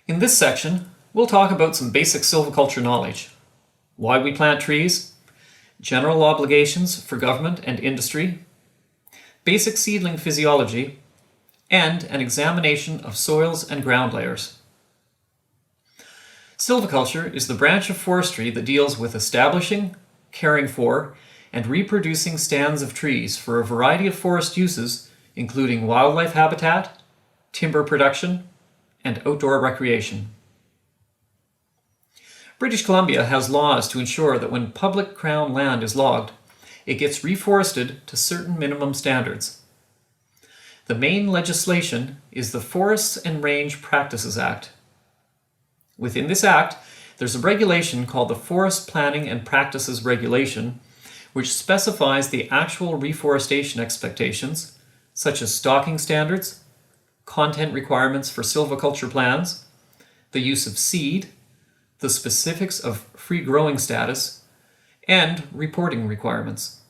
In this section, we'll talk about some basic silviculture knowledge, why we plant trees, general obligations for government and industry, basic seedling physiology, and an examination of soils and ground layers. Silviculture is the branch of forestry that deals with establishing, caring for, and reproducing stands of trees for a variety of forest uses, including wildlife habitat, timber production, and outdoor recreation. British Columbia has laws to ensure that when public Crown land is logged, it gets reforested to certain minimum standards. The main legislation is the Forests and Range Practices Act. Within this act, there's a regulation called the Forest Planning and Practices Regulation, which specifies the actual reforestation expectations, such as stocking standards, content requirements for silviculture plans, the use of seed, the specifics of free growing status, and reporting requirements.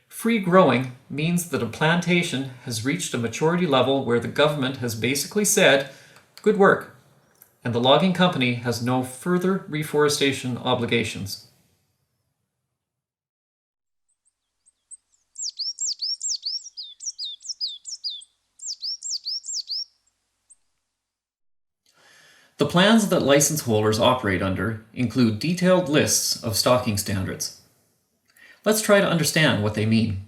Free growing means that a plantation has reached a maturity level where the government has basically said, "Good work," and the logging company has no further reforestation obligations. The plans that license holders operate under include detailed lists of stocking standards. Let's try to understand what they mean.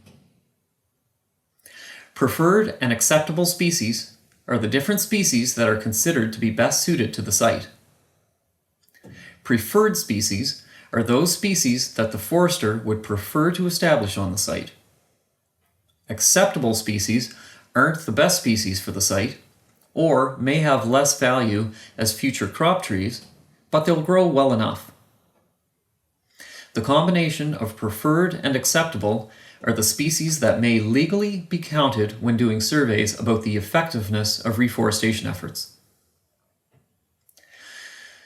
Preferred and acceptable species are the different species that are considered to be best suited to the site. Preferred species are those species that the forester would prefer to establish on the site. Acceptable species aren't the best species for the site, or may have less value as future crop trees, but they'll grow well enough. The combination of preferred and acceptable are the species that may legally be counted when doing surveys about the effectiveness of reforestation efforts.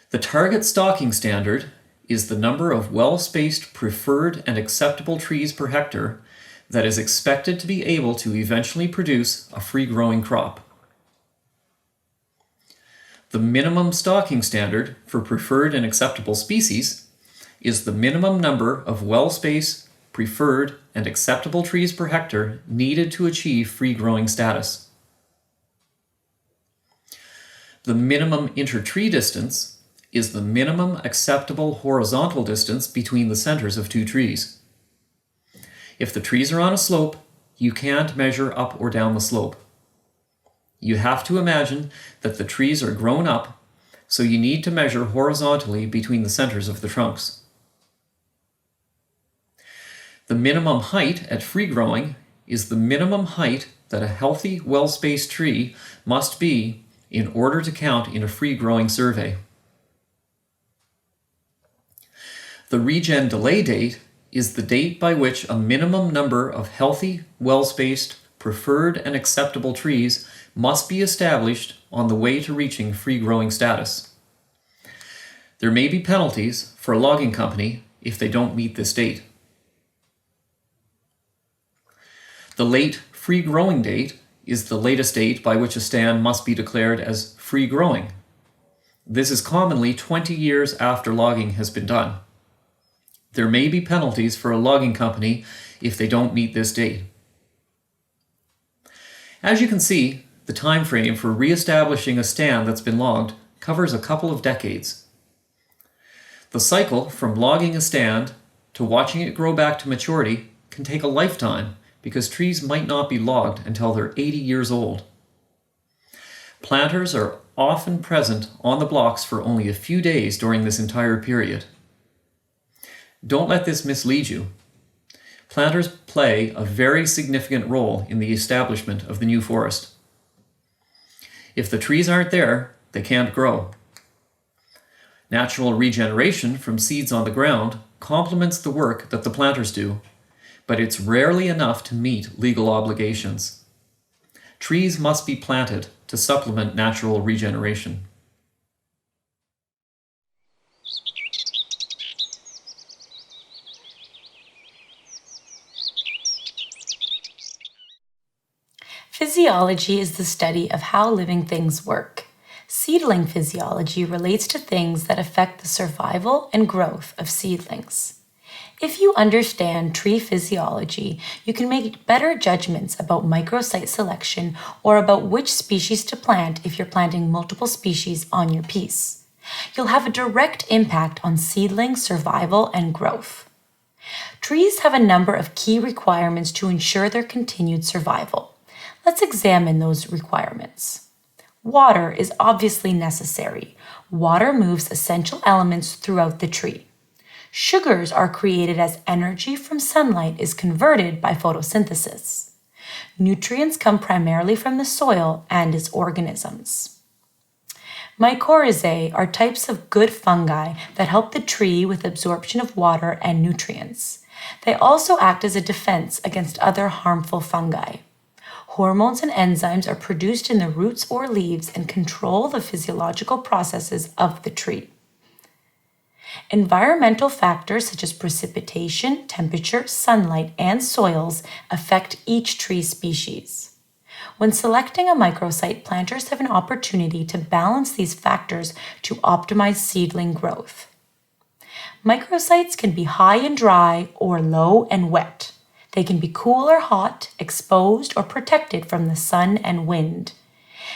The target stocking standard is the number of well-spaced preferred and acceptable trees per hectare that is expected to be able to eventually produce a free-growing crop. The minimum stocking standard for preferred and acceptable species is the minimum number of well-spaced, preferred, and acceptable trees per hectare needed to achieve free-growing status. The minimum inter-tree distance is the minimum acceptable horizontal distance between the centers of two trees. If the trees are on a slope, you can't measure up or down the slope. You have to imagine that the trees are grown up, so you need to measure horizontally between the centers of the trunks. The minimum height at free growing is the minimum height that a healthy, well-spaced tree must be in order to count in a free growing survey. The regen delay date is the date by which a minimum number of healthy, well-spaced, preferred and acceptable trees must be established on the way to reaching free-growing status. There may be penalties for a logging company if they don't meet this date. The late free-growing date is the latest date by which a stand must be declared as free-growing. This is commonly 20 years after logging has been done. There may be penalties for a logging company if they don't meet this date. As you can see, the time frame for re-establishing a stand that's been logged covers a couple of decades. The cycle from logging a stand to watching it grow back to maturity can take a lifetime because trees might not be logged until they're 80 years old. Planters are often present on the blocks for only a few days during this entire period. Don't let this mislead you. Planters play a very significant role in the establishment of the new forest. If the trees aren't there, they can't grow. Natural regeneration from seeds on the ground complements the work that the planters do, but it's rarely enough to meet legal obligations. Trees must be planted to supplement natural regeneration. Physiology is the study of how living things work. Seedling physiology relates to things that affect the survival and growth of seedlings. If you understand tree physiology, you can make better judgments about microsite selection or about which species to plant if you're planting multiple species on your piece. You'll have a direct impact on seedling survival and growth. Trees have a number of key requirements to ensure their continued survival. Let's examine those requirements. Water is obviously necessary. Water moves essential elements throughout the tree. Sugars are created as energy from sunlight is converted by photosynthesis. Nutrients come primarily from the soil and its organisms. Mycorrhizae are types of good fungi that help the tree with absorption of water and nutrients. They also act as a defense against other harmful fungi. Hormones and enzymes are produced in the roots or leaves and control the physiological processes of the tree. Environmental factors such as precipitation, temperature, sunlight, and soils affect each tree species. When selecting a microsite, planters have an opportunity to balance these factors to optimize seedling growth. Microsites can be high and dry or low and wet. They can be cool or hot, exposed or protected from the sun and wind.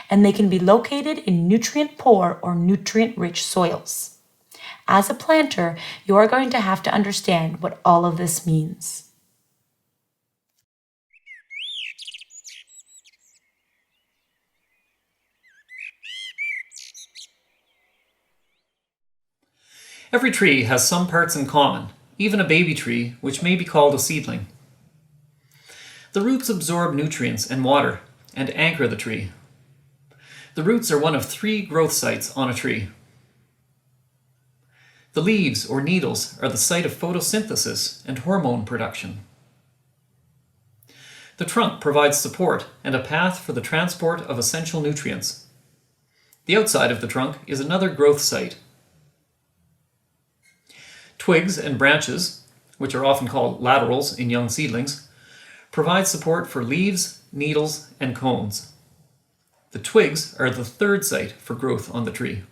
And they can be located in nutrient-poor or nutrient-rich soils. As a planter, you are going to have to understand what all of this means. Every tree has some parts in common, even a baby tree, which may be called a seedling. The roots absorb nutrients and water and anchor the tree. The roots are one of 3 growth sites on a tree. The leaves or needles are the site of photosynthesis and hormone production. The trunk provides support and a path for the transport of essential nutrients. The outside of the trunk is another growth site. Twigs and branches, which are often called laterals in young seedlings, provide support for leaves, needles, and cones. The twigs are the 3rd site for growth on the tree.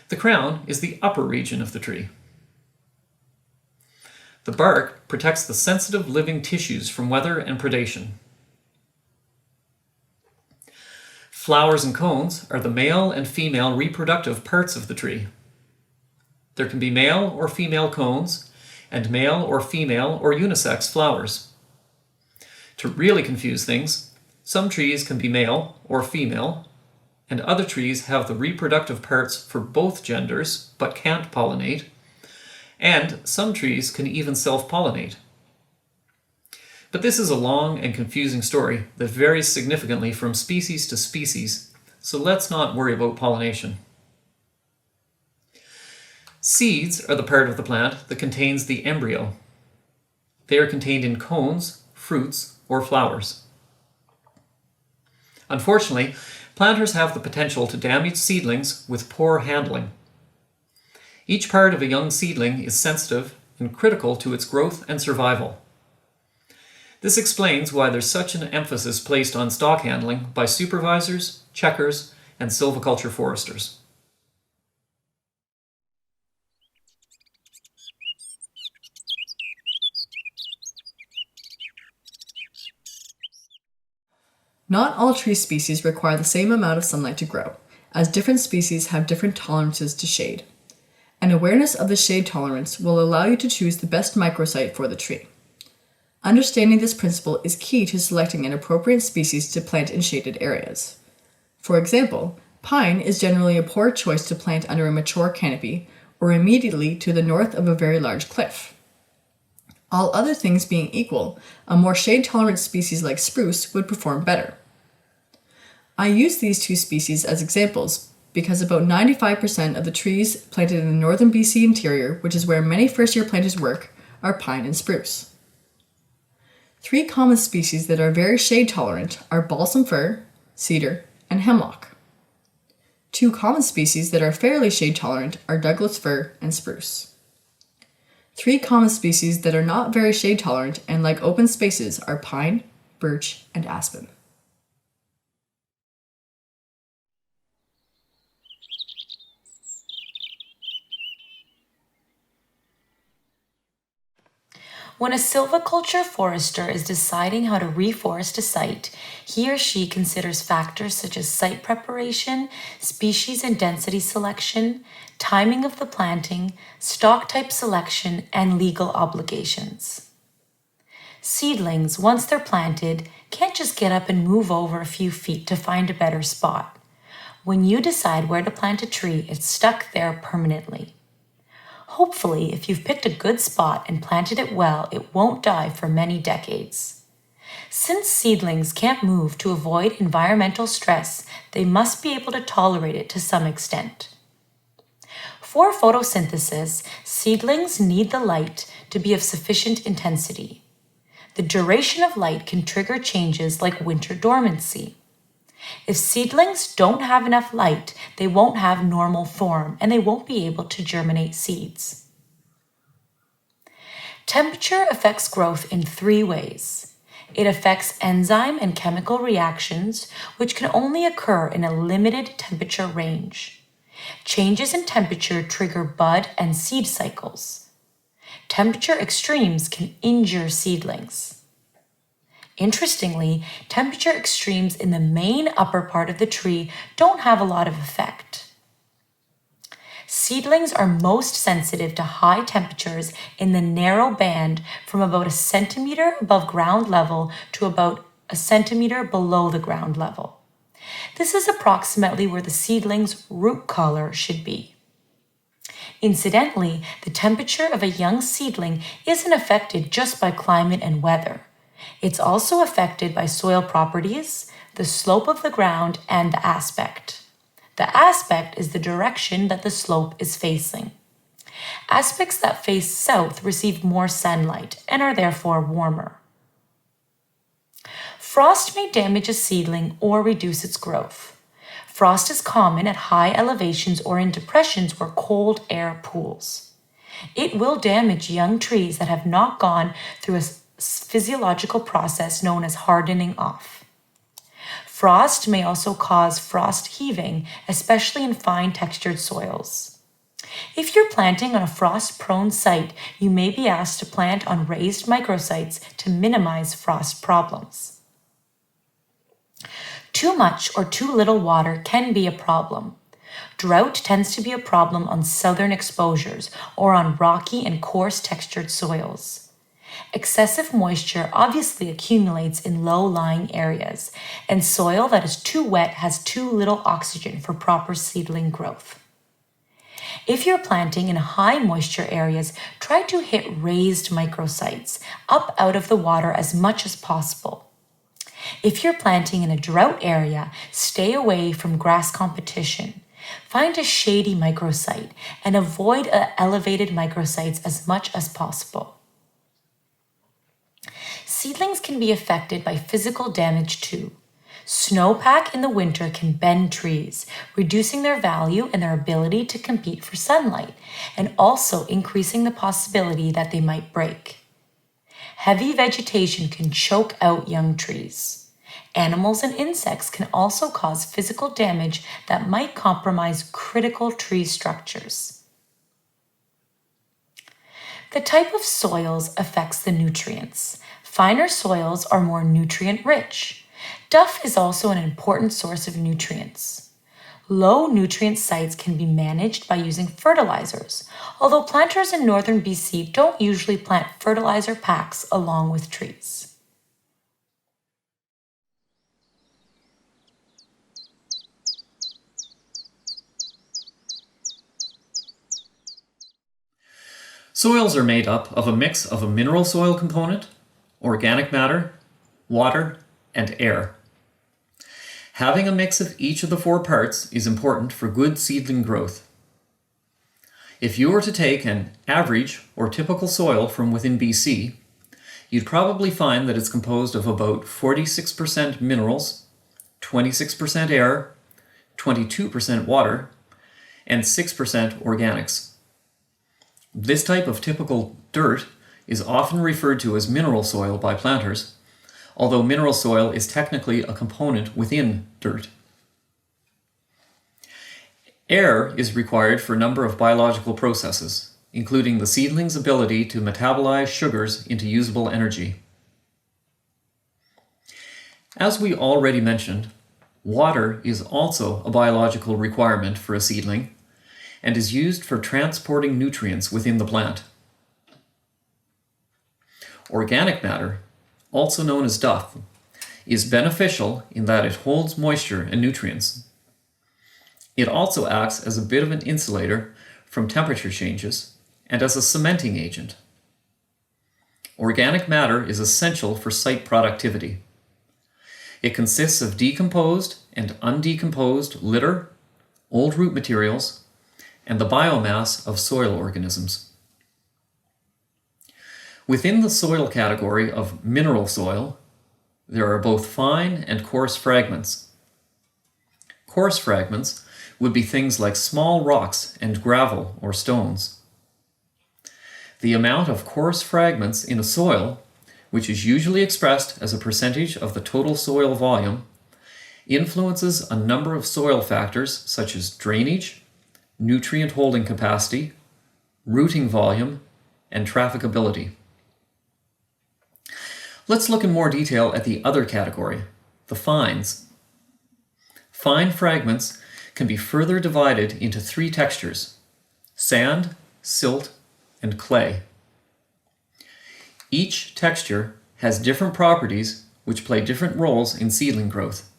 The crown is the upper region of the tree. The bark protects the sensitive living tissues from weather and predation. Flowers and cones are the male and female reproductive parts of the tree. There can be male or female cones and male or female or unisex flowers. To really confuse things, some trees can be male or female, and other trees have the reproductive parts for both genders but can't pollinate, and some trees can even self-pollinate. But this is a long and confusing story that varies significantly from species to species, so let's not worry about pollination. Seeds are the part of the plant that contains the embryo. They are contained in cones, fruits, or flowers. Unfortunately, planters have the potential to damage seedlings with poor handling. Each part of a young seedling is sensitive and critical to its growth and survival. This explains why there's such an emphasis placed on stalk handling by supervisors, checkers, and silviculture foresters. Not all tree species require the same amount of sunlight to grow, as different species have different tolerances to shade. An awareness of the shade tolerance will allow you to choose the best microsite for the tree. Understanding this principle is key to selecting an appropriate species to plant in shaded areas. For example, pine is generally a poor choice to plant under a mature canopy or immediately to the north of a very large cliff. All other things being equal, a more shade-tolerant species like spruce would perform better. I use these 2 species as examples because about 95% of the trees planted in the northern BC interior, which is where many first-year planters work, are pine and spruce. 3 common species that are very shade-tolerant are balsam fir, cedar, and hemlock. 2 common species that are fairly shade-tolerant are Douglas fir and spruce. 3 common species that are not very shade-tolerant and like open spaces are pine, birch, and aspen. When a silviculture forester is deciding how to reforest a site, he or she considers factors such as site preparation, species and density selection, timing of the planting, stock type selection, and legal obligations. Seedlings, once they're planted, can't just get up and move over a few feet to find a better spot. When you decide where to plant a tree, it's stuck there permanently. Hopefully, if you've picked a good spot and planted it well, it won't die for many decades. Since seedlings can't move to avoid environmental stress, they must be able to tolerate it to some extent. For photosynthesis, seedlings need the light to be of sufficient intensity. The duration of light can trigger changes like winter dormancy. If seedlings don't have enough light, they won't have normal form and they won't be able to germinate seeds. Temperature affects growth in 3 ways. It affects enzyme and chemical reactions, which can only occur in a limited temperature range. Changes in temperature trigger bud and seed cycles. Temperature extremes can injure seedlings. Interestingly, temperature extremes in the main upper part of the tree don't have a lot of effect. Seedlings are most sensitive to high temperatures in the narrow band from about 1 centimeter above ground level to about 1 centimeter below the ground level. This is approximately where the seedling's root collar should be. Incidentally, the temperature of a young seedling isn't affected just by climate and weather. It's also affected by soil properties, the slope of the ground, and the aspect. The aspect is the direction that the slope is facing. Aspects that face south receive more sunlight and are therefore warmer. Frost may damage a seedling or reduce its growth. Frost is common at high elevations or in depressions where cold air pools. It will damage young trees that have not gone through a physiological process known as hardening off. Frost may also cause frost heaving, especially in fine textured soils. If you're planting on a frost-prone site, you may be asked to plant on raised microsites to minimize frost problems. Too much or too little water can be a problem. Drought tends to be a problem on southern exposures or on rocky and coarse textured soils. Excessive moisture obviously accumulates in low-lying areas, and soil that is too wet has too little oxygen for proper seedling growth. If you're planting in high moisture areas, try to hit raised microsites up out of the water as much as possible. If you're planting in a drought area, stay away from grass competition. Find a shady microsite and avoid elevated microsites as much as possible. Seedlings can be affected by physical damage too. Snowpack in the winter can bend trees, reducing their value and their ability to compete for sunlight, and also increasing the possibility that they might break. Heavy vegetation can choke out young trees. Animals and insects can also cause physical damage that might compromise critical tree structures. The type of soils affects the nutrients. Finer soils are more nutrient-rich. Duff is also an important source of nutrients. Low nutrient sites can be managed by using fertilizers, although planters in northern BC don't usually plant fertilizer packs along with trees. Soils are made up of a mix of a mineral soil component, organic matter, water, and air. Having a mix of each of the 4 parts is important for good seedling growth. If you were to take an average or typical soil from within BC, you'd probably find that it's composed of about 46% minerals, 26% air, 22% water, and 6% organics. This type of typical dirt is often referred to as mineral soil by planters, although mineral soil is technically a component within dirt. Air is required for a number of biological processes, including the seedling's ability to metabolize sugars into usable energy. As we already mentioned, water is also a biological requirement for a seedling and is used for transporting nutrients within the plant. Organic matter, also known as duff, is beneficial in that it holds moisture and nutrients. It also acts as a bit of an insulator from temperature changes and as a cementing agent. Organic matter is essential for site productivity. It consists of decomposed and undecomposed litter, old root materials, and the biomass of soil organisms. Within the soil category of mineral soil, there are both fine and coarse fragments. Coarse fragments would be things like small rocks and gravel or stones. The amount of coarse fragments in a soil, which is usually expressed as a percentage of the total soil volume, influences a number of soil factors such as drainage, nutrient holding capacity, rooting volume, and trafficability. Let's look in more detail at the other category, the fines. Fine fragments can be further divided into three textures: sand, silt, and clay. Each texture has different properties which play different roles in seedling growth.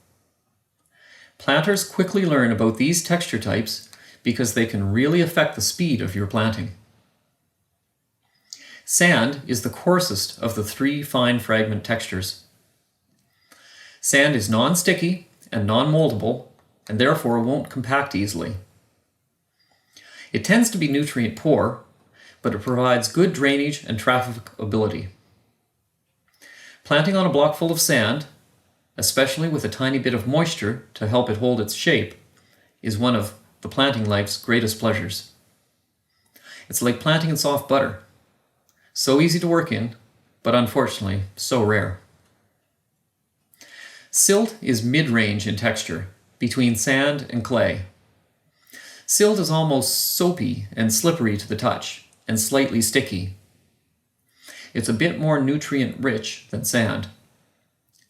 Planters quickly learn about these texture types because they can really affect the speed of your planting. Sand is the coarsest of the three fine fragment textures. Sand is non-sticky and non-moldable and therefore won't compact easily. It tends to be nutrient poor, but it provides good drainage and trafficability. Planting on a block full of sand, especially with a tiny bit of moisture to help it hold its shape, is one of the planting life's greatest pleasures. It's like planting in soft butter. So easy to work in, but unfortunately so rare. Silt is mid-range in texture, between sand and clay. Silt is almost soapy and slippery to the touch, and slightly sticky. It's a bit more nutrient-rich than sand.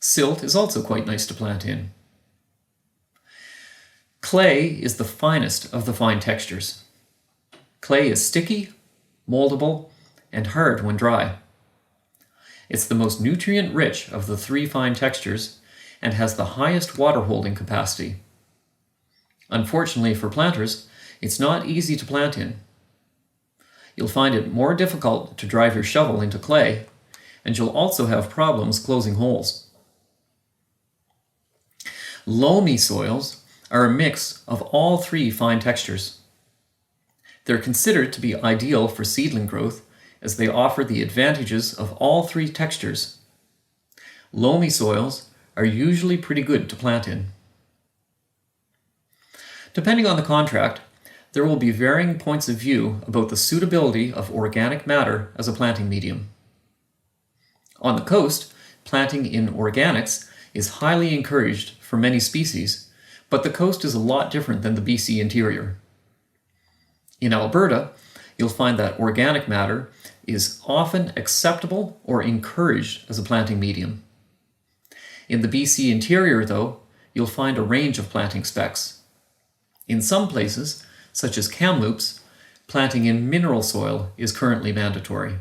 Silt is also quite nice to plant in. Clay is the finest of the fine textures. Clay is sticky, moldable, and hard when dry. It's the most nutrient-rich of the three fine textures and has the highest water-holding capacity. Unfortunately for planters, it's not easy to plant in. You'll find it more difficult to drive your shovel into clay, and you'll also have problems closing holes. Loamy soils are a mix of all three fine textures. They're considered to be ideal for seedling growth as they offer the advantages of all three textures. Loamy soils are usually pretty good to plant in. Depending on the contract, there will be varying points of view about the suitability of organic matter as a planting medium. On the coast, planting in organics is highly encouraged for many species, but the coast is a lot different than the BC interior. In Alberta, you'll find that organic matter is often acceptable or encouraged as a planting medium. In the BC interior, though, you'll find a range of planting specs. In some places, such as Kamloops, planting in mineral soil is currently mandatory.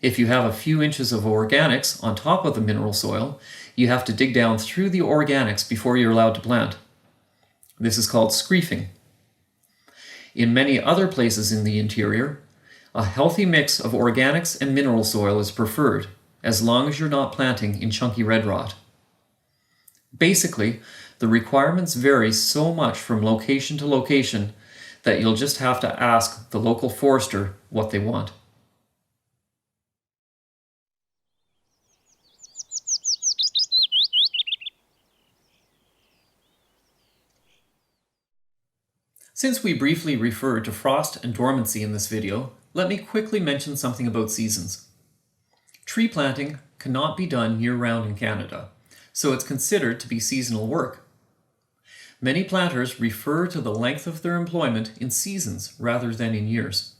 If you have a few inches of organics on top of the mineral soil, you have to dig down through the organics before you're allowed to plant. This is called screefing. In many other places in the interior, a healthy mix of organics and mineral soil is preferred, as long as you're not planting in chunky red rot. Basically, the requirements vary so much from location to location that you'll just have to ask the local forester what they want. Since we briefly referred to frost and dormancy in this video, let me quickly mention something about seasons. Tree planting cannot be done year-round in Canada, so it's considered to be seasonal work. Many planters refer to the length of their employment in seasons rather than in years.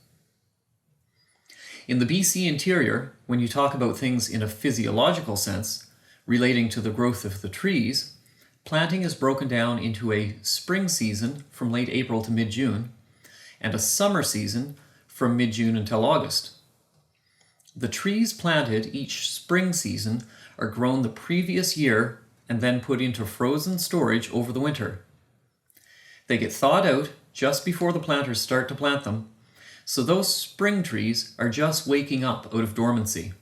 In the BC interior, when you talk about things in a physiological sense, relating to the growth of the trees, planting is broken down into a spring season from late April to mid-June, and a summer season from mid-June until August. The trees planted each spring season are grown the previous year and then put into frozen storage over the winter. They get thawed out just before the planters start to plant them, so those spring trees are just waking up out of dormancy.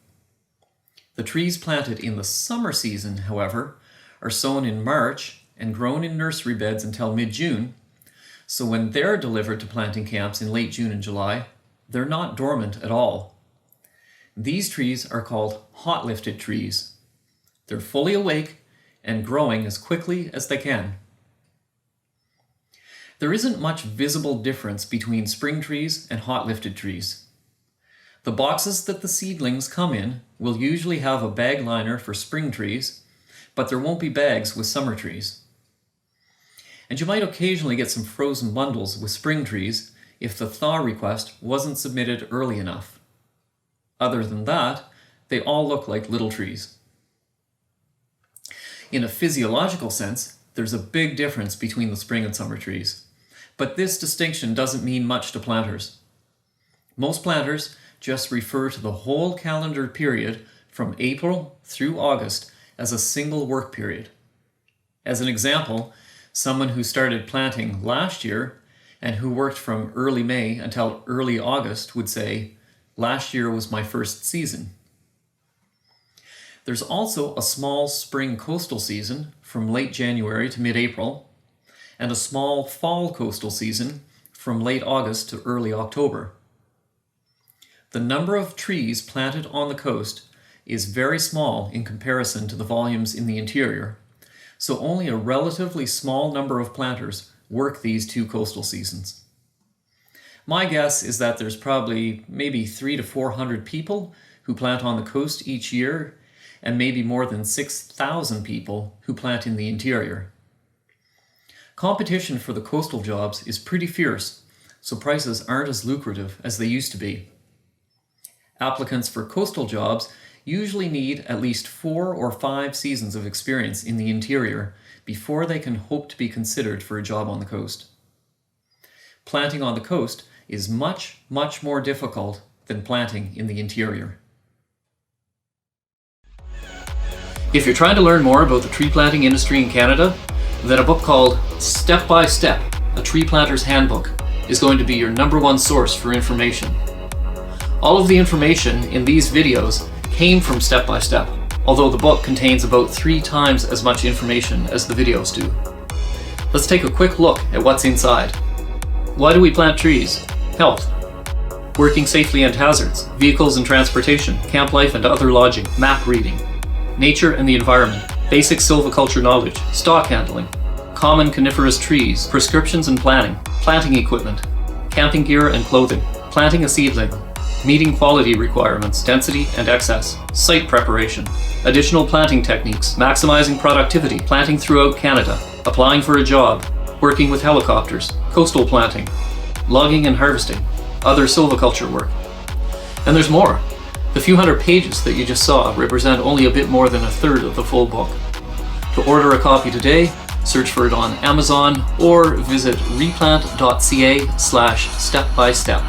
The trees planted in the summer season, however, are sown in March and grown in nursery beds until mid-June, so when they're delivered to planting camps in late June and July, they're not dormant at all. These trees are called hot-lifted trees. They're fully awake and growing as quickly as they can. There isn't much visible difference between spring trees and hot-lifted trees. The boxes that the seedlings come in will usually have a bag liner for spring trees, but there won't be bags with summer trees. And you might occasionally get some frozen bundles with spring trees if the thaw request wasn't submitted early enough. Other than that, they all look like little trees. In a physiological sense, there's a big difference between the spring and summer trees, but this distinction doesn't mean much to planters. Most planters just refer to the whole calendar period from April through August as a single work period. As an example, someone who started planting last year and who worked from early May until early August would say, "Last year was my first season." There's also a small spring coastal season from late January to mid-April, and a small fall coastal season from late August to early October. The number of trees planted on the coast is very small in comparison to the volumes in the interior, so only a relatively small number of planters work these two coastal seasons. My guess is that there's probably maybe 300 to 400 people who plant on the coast each year, and maybe more than 6,000 people who plant in the interior. Competition for the coastal jobs is pretty fierce, so prices aren't as lucrative as they used to be. Applicants for coastal jobs usually need at least 4 or 5 seasons of experience in the interior before they can hope to be considered for a job on the coast. Planting on the coast is much, much more difficult than planting in the interior. If you're trying to learn more about the tree planting industry in Canada, then a book called Step by Step, A Tree Planter's Handbook is going to be your #1 source for information. All of the information in these videos came from Step by Step, although the book contains about 3 times as much information as the videos do. Let's take a quick look at what's inside. Why do we plant trees? Health. Working safely and hazards, vehicles and transportation, camp life and other lodging, map reading. Nature and the environment, basic silviculture knowledge, stock handling, common coniferous trees, prescriptions and planning, planting equipment, camping gear and clothing, planting a seedling, meeting quality requirements, density and excess, site preparation, additional planting techniques, maximizing productivity, planting throughout Canada, applying for a job, working with helicopters, coastal planting, logging and harvesting, other silviculture work. And there's more. The few hundred pages that you just saw represent only a bit more than a third of the full book. To order a copy today, search for it on Amazon or visit replant.ca/step-by-step.